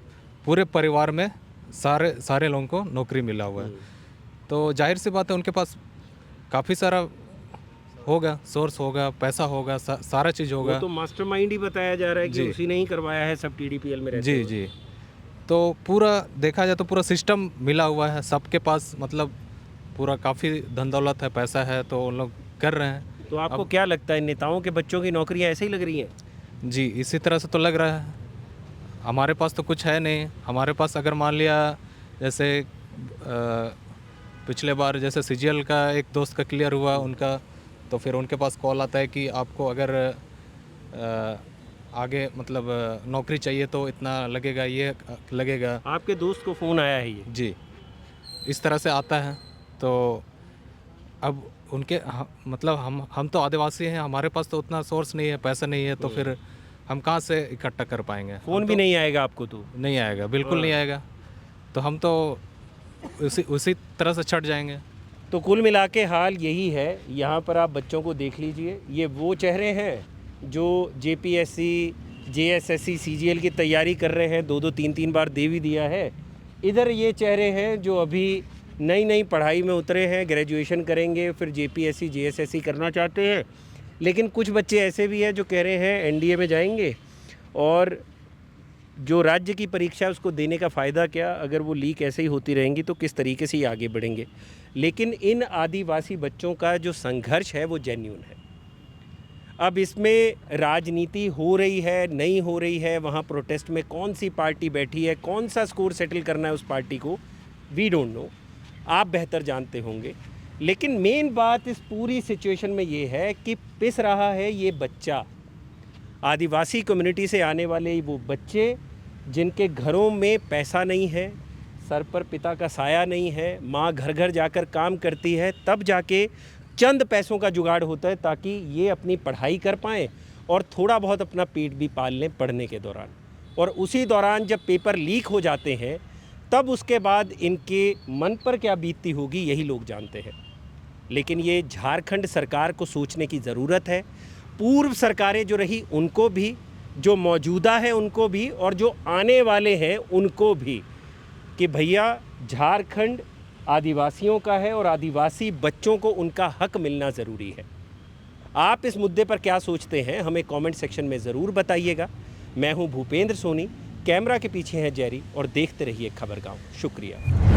पूरे परिवार में सारे लोगों को नौकरी मिला हुआ है। तो जाहिर सी बात है उनके पास काफ़ी सारा होगा, सोर्स होगा, पैसा होगा, सारा चीज़ होगा। वो तो मास्टरमाइंड ही बताया जा रहा है कि उसी ने ही करवाया है सब टीडीपीएल में रहते हुए। जी। तो पूरा देखा जाए तो पूरा सिस्टम मिला हुआ है सबके पास, मतलब पूरा काफ़ी धन दौलत है, पैसा है, तो उन लोग कर रहे हैं। तो आपको क्या लगता है, नेताओं के बच्चों की नौकरियां ऐसे ही लग रही हैं? जी, इसी तरह से तो लग रहा है। हमारे पास तो कुछ है नहीं। हमारे पास अगर मान लिया जैसे पिछले बार जैसे सीजीएल का एक दोस्त का क्लियर हुआ उनका, तो फिर उनके पास कॉल आता है कि आपको अगर आगे मतलब नौकरी चाहिए तो इतना लगेगा, ये लगेगा। आपके दोस्त को फ़ोन आया है ये? जी, इस तरह से आता है। तो अब उनके मतलब हम तो आदिवासी हैं, हमारे पास तो उतना सोर्स नहीं है, पैसा नहीं है, तो फिर हम कहाँ से इकट्ठा कर पाएंगे? फ़ोन भी नहीं आएगा आपको? तो नहीं आएगा, बिल्कुल नहीं आएगा। तो हम तो उसी तरह से छट जाएंगे। तो कुल मिला के हाल यही है। यहाँ पर आप बच्चों को देख लीजिए, ये वो चेहरे हैं जो जेपीएससी, जेएसएससी, सीजीएल की तैयारी कर रहे हैं, 2-2, 3-3 बार दे भी दिया है। इधर ये चेहरे हैं जो अभी नई पढ़ाई में उतरे हैं, ग्रेजुएशन करेंगे, फिर जेपीएससी, जेएसएससी करना चाहते हैं। लेकिन कुछ बच्चे ऐसे भी हैं जो कह रहे हैं एनडीए में जाएंगे और जो राज्य की परीक्षा है उसको देने का फ़ायदा क्या, अगर वो लीक ऐसे ही होती रहेंगी तो किस तरीके से ही आगे बढ़ेंगे। लेकिन इन आदिवासी बच्चों का जो संघर्ष है वो जेन्युइन है। अब इसमें राजनीति हो रही है नहीं हो रही है, वहाँ प्रोटेस्ट में कौन सी पार्टी बैठी है, कौन सा स्कोर सेटल करना है उस पार्टी को, वी डोंट नो, आप बेहतर जानते होंगे। लेकिन मेन बात इस पूरी सिचुएशन में ये है कि पिस रहा है ये बच्चा, आदिवासी कम्युनिटी से आने वाले वो बच्चे जिनके घरों में पैसा नहीं है, सर पर पिता का साया नहीं है, माँ घर घर जाकर काम करती है, तब जाके चंद पैसों का जुगाड़ होता है ताकि ये अपनी पढ़ाई कर पाएँ और थोड़ा बहुत अपना पेट भी पाल लें पढ़ने के दौरान। और उसी दौरान जब पेपर लीक हो जाते हैं तब उसके बाद इनके मन पर क्या बीतती होगी यही लोग जानते हैं। लेकिन ये झारखंड सरकार को सोचने की ज़रूरत है, पूर्व सरकारें जो रही उनको भी, जो मौजूदा है उनको भी, और जो आने वाले हैं उनको भी, कि भैया झारखंड आदिवासियों का है और आदिवासी बच्चों को उनका हक मिलना ज़रूरी है। आप इस मुद्दे पर क्या सोचते हैं हमें कमेंट सेक्शन में ज़रूर बताइएगा। मैं हूं भूपेंद्र सोनी, कैमरा के पीछे हैं जेरी, और देखते रहिए खबरगांव। शुक्रिया।